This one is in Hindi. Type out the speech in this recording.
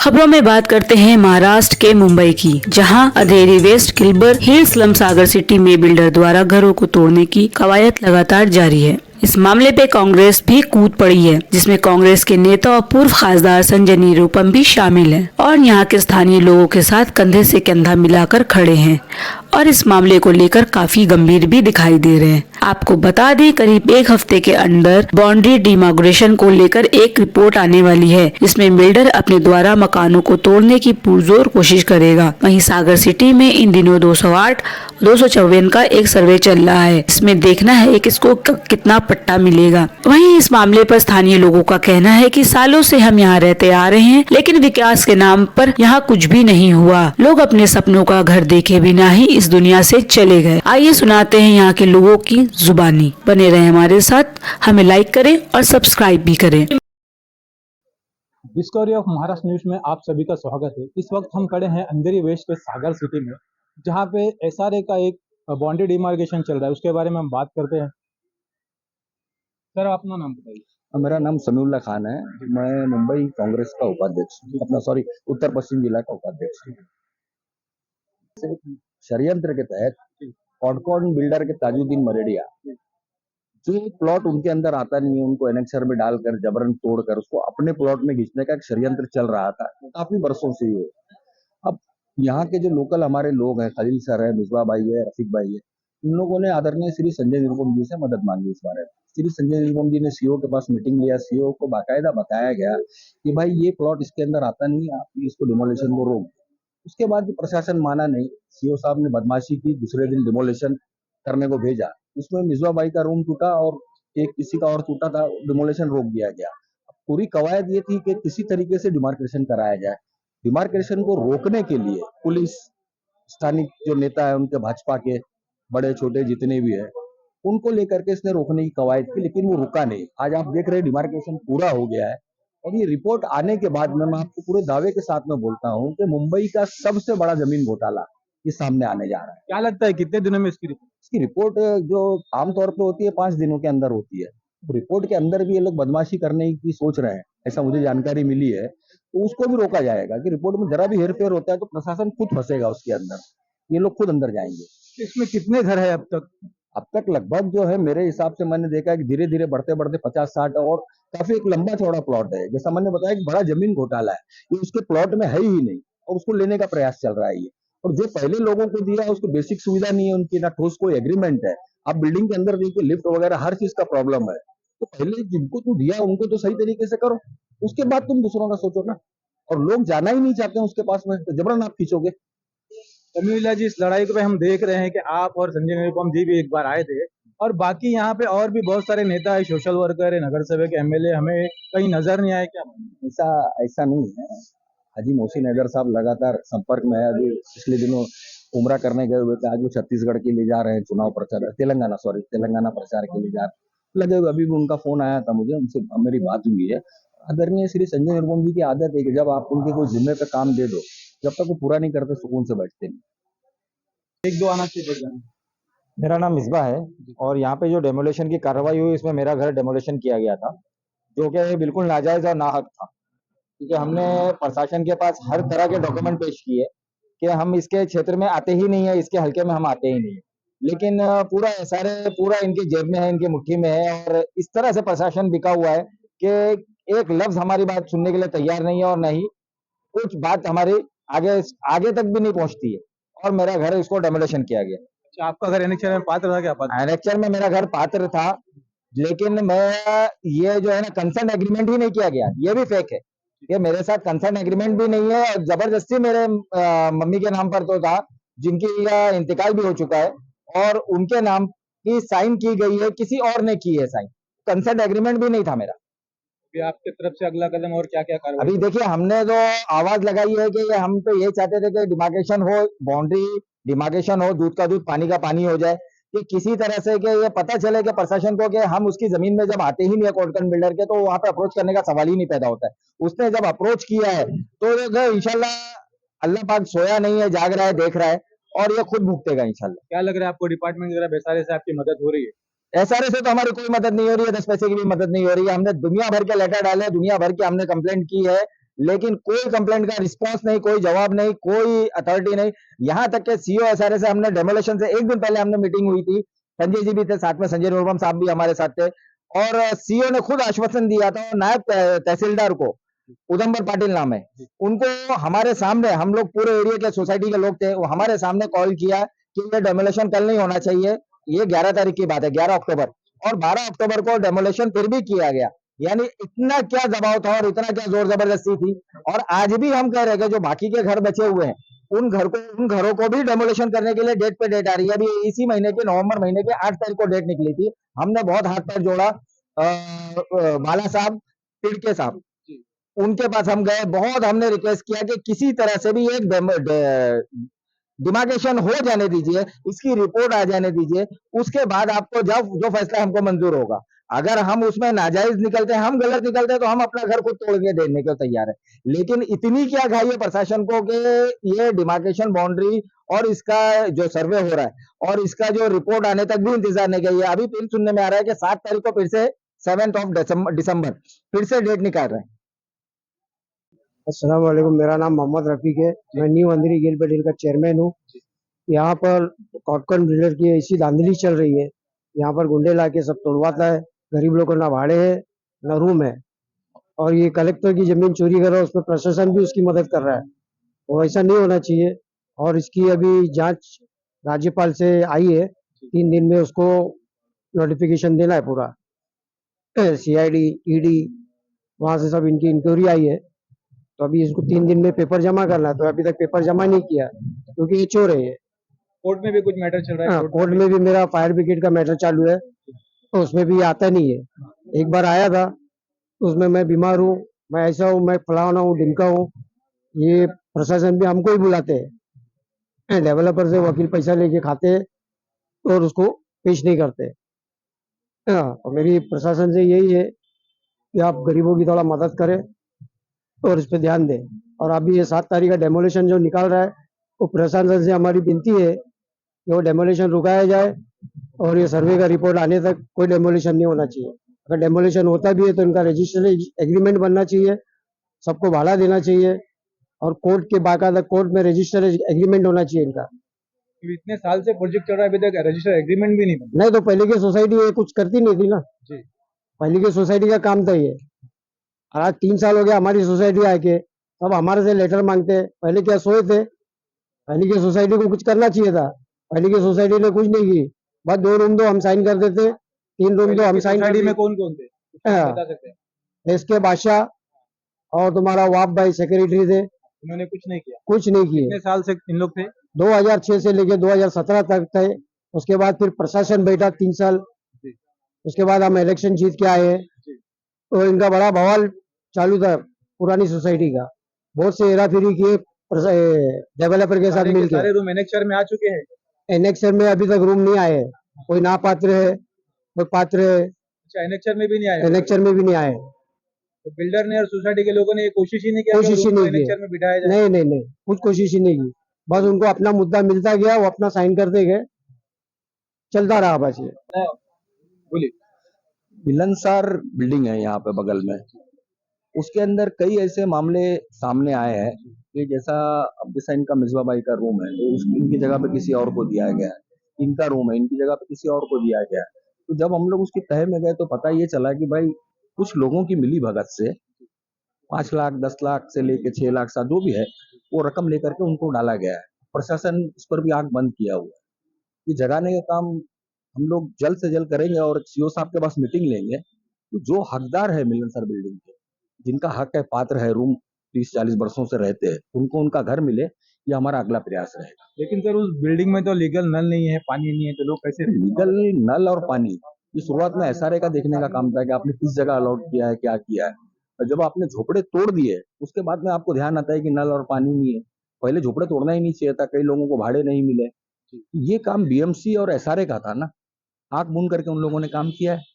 खबरों में बात करते हैं महाराष्ट्र के मुंबई की, जहां अंधेरी वेस्ट किल्बर हिल स्लम सागर सिटी में बिल्डर द्वारा घरों को तोड़ने की कवायद लगातार जारी है। इस मामले पे कांग्रेस भी कूद पड़ी है, जिसमें कांग्रेस के नेता और पूर्व खासदार संजय निरुपम भी शामिल हैं और यहाँ के स्थानीय लोगों के साथ कंधे से कंधा मिलाकर खड़े हैं और इस मामले को लेकर काफी गंभीर भी दिखाई दे रहे हैं। आपको बता दें, करीब एक हफ्ते के अंदर बाउंड्री डिमार्केशन को लेकर एक रिपोर्ट आने वाली है, जिसमें बिल्डर अपने द्वारा मकानों को तोड़ने की पुरजोर कोशिश करेगा। वहीं सागर सिटी में इन दिनों 208, 254 का एक सर्वे चल रहा है। इसमें देखना है कि इसको कितना पट्टा मिलेगा। वहीं इस मामले पर स्थानीय लोगों का कहना है कि सालों से हम यहाँ रहते आ रहे हैं, लेकिन विकास के नाम पर यहाँ कुछ भी नहीं हुआ। लोग अपने सपनों का घर देखे बिना ही इस दुनिया से चले गए। आइए सुनाते हैं यहाँ के लोगों की जुबानी। बने रहे हमारे साथ, हमें लाइक करें और सब्सक्राइब भी करें। डिस्कवरी ऑफ महाराष्ट्र न्यूज में आप सभी का स्वागत है। इस वक्त हम खड़े हैं अंधेरी वेस्ट के सागर सिटी में, जहां पे एसआरए का एक बाउंड्री डिमार्केशन चल रहा है। उसके बारे में हम बात करते हैं। सर, अपना नाम बताइए। मेरा नाम समीउल्लाह खान है। मैं मुंबई कांग्रेस का उपाध्यक्ष उत्तर पश्चिम जिला का उपाध्यक्ष हूँ। षड्यंत्र के तहत कॉडकॉन बिल्डर के ताजुद्दीन मरेडिया जो प्लॉट उनके अंदर आता नहीं है, उनको एनेक्सर में डालकर जबरन तोड़कर उसको अपने प्लॉट में घिसने का एक षड्यंत्र चल रहा था काफी वर्षों से ये। अब यहाँ के जो लोकल हमारे लोग हैं, खलील सर है, मिसबा भाई है, रफीक भाई है, इन लोगों ने आदरणीय श्री संजय निरुपम जी से मदद मांगी इस बारे में। श्री संजय निरुपम जी ने सीओ के पास मीटिंग लिया। सीओ को बाकायदा बताया गया कि भाई ये प्लॉट इसके अंदर आता नहीं है, आप इसको डिमोलिशन को रोक। उसके बाद भी प्रशासन माना नहीं। सीओ साहब ने बदमाशी की, दूसरे दिन डिमोलिशन करने को भेजा। उसमें मिसबा भाई का रूम टूटा और एक किसी का और टूटा था, डिमोलिशन रोक दिया गया। पूरी कवायद ये थी कि किसी तरीके से डिमार्केशन कराया जाए। डिमार्केशन को रोकने के लिए पुलिस, स्थानीय जो नेता है उनके भाजपा के बड़े छोटे जितने भी है, उनको लेकर के इसने रोकने की कवायद की, लेकिन वो रुका नहीं। आज आप देख रहे हैं डिमार्केशन पूरा हो गया है और ये रिपोर्ट आने के बाद में मैं आपको पूरे दावे के साथ में बोलता हूँ कि मुंबई का सबसे बड़ा जमीन घोटाला ये सामने आने जा रहा है। क्या लगता है कितने दिनों में इसकी रिपोर्ट जो आमतौर पे होती है 5 दिनों के अंदर होती है। रिपोर्ट के अंदर भी ये लोग बदमाशी करने की सोच रहे हैं, ऐसा मुझे जानकारी मिली है। तो उसको भी रोका जाएगा कि रिपोर्ट में जरा भी हेरफेर होता है तो प्रशासन खुद फंसेगा उसके अंदर, ये लोग खुद अंदर जाएंगे। इसमें कितने घर है अब तक लगभग जो है मेरे हिसाब से मैंने देखा है कि धीरे धीरे बढ़ते बढ़ते 50-60 और काफी एक लंबा चौड़ा प्लॉट है। जैसा मैंने बताया एक बड़ा जमीन घोटाला है, ये उसके प्लॉट में है ही नहीं और उसको लेने का प्रयास चल रहा है ये। और जो पहले लोगों को दिया है उसको बेसिक सुविधा नहीं है उनकी, ना ठोस कोई एग्रीमेंट है। आप बिल्डिंग के अंदर देखिए लिफ्ट वगैरह हर चीज का प्रॉब्लम है। तो पहले जिनको तू दिया उनको तो सही तरीके से करो, उसके बाद तुम दूसरों का सोचो ना। और लोग जाना ही नहीं चाहते हैं उसके पास में, तो जबरन आप खींचोगे। समीउल्लाह जी, इस लड़ाई को हम देख रहे हैं कि आप और संजय निरुपम जी भी एक बार आए थे और बाकी यहाँ पे और भी बहुत सारे नेता है, सोशल वर्कर है, नगर सेवक, एमएलए, हमें कहीं नजर नहीं आए। क्या ऐसा नहीं है। हाजी मोहसिन हैदर साहब लगातार संपर्क में है। अभी पिछले दिनों उमरा करने गए हुए थे, आज वो छत्तीसगढ़ के लिए जा रहे हैं चुनाव प्रचार, तेलंगाना प्रचार के लिए जा रहे लगे हुए। अभी भी उनका फोन आया था मुझे, उनसे मेरी बात हुई है। आदरणीय श्री संजय निरुपम जी की आदत है कि जब आप उनके कोई जिम्मे पे काम दे दो, जब तक वो पूरा नहीं करते सुकून से बैठते नहीं। एक दो आना चाहिए। मेरा नाम मिसबा है और यहाँ पे जो डेमोलेशन की कार्रवाई हुई इसमें मेरा घर डेमोलेशन किया गया था, जो कि बिल्कुल नाजायज और नाहक था। क्योंकि हमने प्रशासन के पास हर तरह के डॉक्यूमेंट पेश किए कि हम इसके क्षेत्र में आते ही नहीं है, इसके हल्के में हम आते ही नहीं है, लेकिन पूरा एसआरए पूरा इनकी जेब में है, इनकी मुट्ठी में है। और इस तरह से प्रशासन बिका हुआ है कि एक लफ्ज हमारी बात सुनने के लिए तैयार नहीं है और नहीं कुछ बात हमारी आगे तक भी नहीं पहुंचती है। और मेरा घर इसको डेमोलेशन किया गया। अच्छा, आपका घर एनेक्चर में पात्र था क्या? एनेक्चर में मेरा घर पात्र था, लेकिन मैं ये जो है ना कंसर्न एग्रीमेंट ही नहीं किया गया, ये भी फेक है। ये मेरे साथ कंसर्न एग्रीमेंट भी नहीं है और जबरदस्ती मेरे मम्मी के नाम पर तो था, जिनकी इंतकाल भी हो चुका है, और उनके नाम की साइन की गई है, किसी और ने की है साइन। कंसर्न एग्रीमेंट भी नहीं था मेरा। आपके तरफ से अगला कदम और क्या क्या कार्रवाई? अभी देखिए, हमने तो आवाज लगाई है कि हम तो ये चाहते थे कि डिमार्केशन हो, बाउंड्री डिमार्केशन हो, दूध का दूध पानी का पानी हो जाए, कि किसी तरह से कि ये पता चले कि प्रशासन को कि हम उसकी जमीन में जब आते ही नहीं है कॉडकॉन बिल्डर के, तो वहां पे अप्रोच करने का सवाल ही नहीं पैदा होता है। उसने जब अप्रोच किया है तो इंशाल्लाह अल्लाह पाक सोया नहीं है, जाग रहा है, देख रहा है और ये खुद भुगतेगा इंशाल्लाह। क्या लग रहा है आपको, डिपार्टमेंट वगैरह एसआरए से आपकी मदद हो रही है? एसआरए से तो हमारी कोई मदद नहीं हो रही है, 10 पैसे की भी मदद नहीं हो रही है। हमने दुनिया भर के लेटर डाले, दुनिया भर की हमने कंप्लेंट की है, लेकिन कोई कंप्लेंट का रिस्पांस नहीं, कोई जवाब नहीं, कोई अथॉरिटी नहीं। यहाँ तक के सीओ एसआरए से हमने डेमोलेशन से एक दिन पहले हमने मीटिंग हुई थी, संजय जी भी थे साथ में, संजय निरुपम साहब भी हमारे साथ थे, और सीओ ने खुद आश्वासन दिया था, और नायब तहसीलदार को, उदम्बर पाटिल नाम है, उनको हमारे सामने, हम लोग पूरे एरिया के सोसाइटी के लोग थे, वो हमारे सामने कॉल किया कि ये डेमोलेशन कल नहीं होना चाहिए। ये 11 तारीख की बात है, 11 अक्टूबर, और 12 अक्टूबर को डेमोलेशन फिर भी किया गया। यानी इतना क्या दबाव था और इतना क्या जोर जबरदस्ती थी। और आज भी हम कह रहे हैं कि जो बाकी के घर बचे हुए हैं, उन घरों को भी डेमोलेशन करने के लिए डेट पे डेट आ रही है। अभी इसी महीने के नवंबर महीने के 8 तारीख को डेट निकली थी। हमने बहुत हाथ पैर जोड़ा, बाला साहब, तिड़के साहब, उनके पास हम गए, बहुत हमने रिक्वेस्ट किया कि किसी तरह से भी एक डिमार्केशन हो जाने दीजिए, इसकी रिपोर्ट आ जाने दीजिए, उसके बाद आपको जब जो फैसला हमको मंजूर होगा। अगर हम उसमें नाजायज निकलते हैं, हम गलत निकलते हैं, तो हम अपना घर खुद तोड़ के देने को तैयार है। लेकिन इतनी क्या घाई है प्रशासन को कि ये डिमार्केशन बाउंड्री और इसका जो सर्वे हो रहा है और इसका जो रिपोर्ट आने तक भी इंतजार नहीं किया। अभी फिर सुनने में आ रहा है कि 7 तारीख को फिर से 7 दिसंबर फिर से डेट निकाल रहे हैं। अस्सलाम वालेकुम, मेरा नाम मोहम्मद रफीक है। मैं न्यू अंधेरी गिल पटेल का चेयरमैन हूँ। यहाँ पर कॉटकन बिल्डर की ऐसी धांधली चल रही है, यहाँ पर गुंडे लाके सब तोड़वाता है। गरीब लोग को ना भाड़े है ना रूम है, और ये कलेक्टर की जमीन चोरी कर रहा है, उसमें प्रशासन भी उसकी मदद कर रहा है। वो ऐसा नहीं होना चाहिए, और इसकी अभी जांच राज्यपाल से आई है। 3 दिन में उसको नोटिफिकेशन देना है पूरा। सीआईडी, ईडी, वहां से सब इनकी इंक्वायरी आई है, तो अभी इसको 3 दिन में पेपर जमा करना है। तो अभी तक पेपर जमा नहीं किया क्योंकि ये चोर है ये। कोर्ट में भी कुछ मैटर चल रहा है? हाँ, कोर्ट में भी मेरा फायर ब्रिगेड का मैटर चालू है, तो उसमें भी आता नहीं है। एक बार आया था, उसमें मैं बीमार हूँ, मैं ऐसा हूँ, मैं फलाना हूँ, ढिमका हूँ, ये प्रशासन भी हमको ही बुलाते हैं। डेवलपर से वकील पैसा लेके खाते हैं और उसको पेश नहीं करते। हाँ, और मेरी प्रशासन से यही है कि आप गरीबों की थोड़ा मदद करें और इस पे ध्यान दें। और अभी ये 7 तारीख का डेमोलेशन जो निकाल रहा है, वो प्रशासन से हमारी विनती है कि वो डेमोलेशन रुकाया जाए, और ये सर्वे का रिपोर्ट आने तक कोई डेमोलेशन नहीं होना चाहिए। अगर डेमोलेशन होता भी है तो इनका रजिस्टर एग्रीमेंट बनना चाहिए, सबको भाड़ा देना चाहिए, और कोर्ट के बाकायदा कोर्ट में रजिस्टर एग्रीमेंट होना चाहिए इनका। इतने साल से प्रोजेक्ट चल रहा है, अभी तक रजिस्टर एग्रीमेंट भी नहीं बना। नहीं तो पहले की सोसाइटी ये कुछ करती नहीं थी ना जी। पहले की सोसाइटी का काम था ये। और आज 3 साल हो गया हमारी सोसाइटी आके, अब हमारे से लेटर मांगते हैं। पहले क्या सोए थे? पहले की सोसाइटी को कुछ करना चाहिए था, पहले की सोसाइटी ने कुछ नहीं की। बस 2 रूम दो, हम साइन कर देते, 3 रूम दो, हम साइन कर सोसाइटी में देते। कौन कौन थे, हाँ। बता सकते हैं? एस के बादशाह और तुम्हारा वाप भाई सेक्रेटरी थे, उन्होंने कुछ नहीं किया? कुछ नहीं किए। कितने साल से इन लोग थे? 2006 से लेके 2017 तक थे। उसके बाद फिर प्रशासन बैठा 3 साल, जी। उसके बाद हम इलेक्शन जीत के आए हैं। जी। तो इनका बड़ा बवाल चालू था पुरानी सोसाइटी का, बहुत से हेरा फेरी किए डेवलपर के साथ मिलकर। सारे रूम एनेक्चर में आ चुके हैं? एनेक्चर में अभी तक रूम नहीं आए, कोई ना पात्र है, कोई पात्र है, अच्छा, एनेक्चर में भी नहीं आए? एनेक्चर में भी नहीं आए। तो बिल्डर ने और सोसाइटी के लोगों ने ये कोशिश ही नहीं किया, कोशिश ही नहीं की। एनेक्चर में बिठाया जाए? नहीं नहीं नहीं, कुछ कोशिश ही नहीं की। बस उनको अपना मुद्दा मिलता गया, वो अपना साइन करते गए, चलता रहा बस ये। बोलिए। मिलनसार बिल्डिंग है यहाँ पे बगल में, उसके अंदर कई ऐसे मामले सामने आए हैं कि जैसा इनका मिसबा बाई का रूम है, तो इनकी जगह पे किसी और को दिया गया है, इनका रूम है, इनकी जगह पे किसी और को दिया गया है। तो जब हम लोग उसकी तह में गए तो पता ये चला कि भाई कुछ लोगों की मिली भगत से 5 लाख 10 लाख से लेके 6 लाख सा जो भी है वो रकम लेकर के उनको डाला गया है। प्रशासन इस पर भी आंख बंद किया हुआ है। ये जगाने का काम हम लोग जल्द से जल्द करेंगे और सीओ साहब के पास मीटिंग लेंगे। तो जो हकदार है मिलनसार बिल्डिंग के, जिनका हक है, पात्र है, रूम 30-40 वर्षों से रहते हैं, उनको उनका घर मिले, ये हमारा अगला प्रयास रहेगा। लेकिन सर उस बिल्डिंग में तो लीगल नल नहीं है, पानी नहीं है, तो लोग कैसे? लीगल नल और पानी, ये शुरुआत में एसआरए का देखने का काम था कि आपने किस जगह अलॉट किया है, क्या किया है। और जब आपने झोपड़े तोड़ दिए उसके बाद में आपको ध्यान आता है कि नल और पानी नहीं है। पहले झोपड़े तोड़ना ही नहीं चाहिए था, कई लोगों को भाड़े नहीं मिले। ये काम बीएमसी और एसआरए का था ना, आंख मूंद करके उन लोगों ने काम किया है।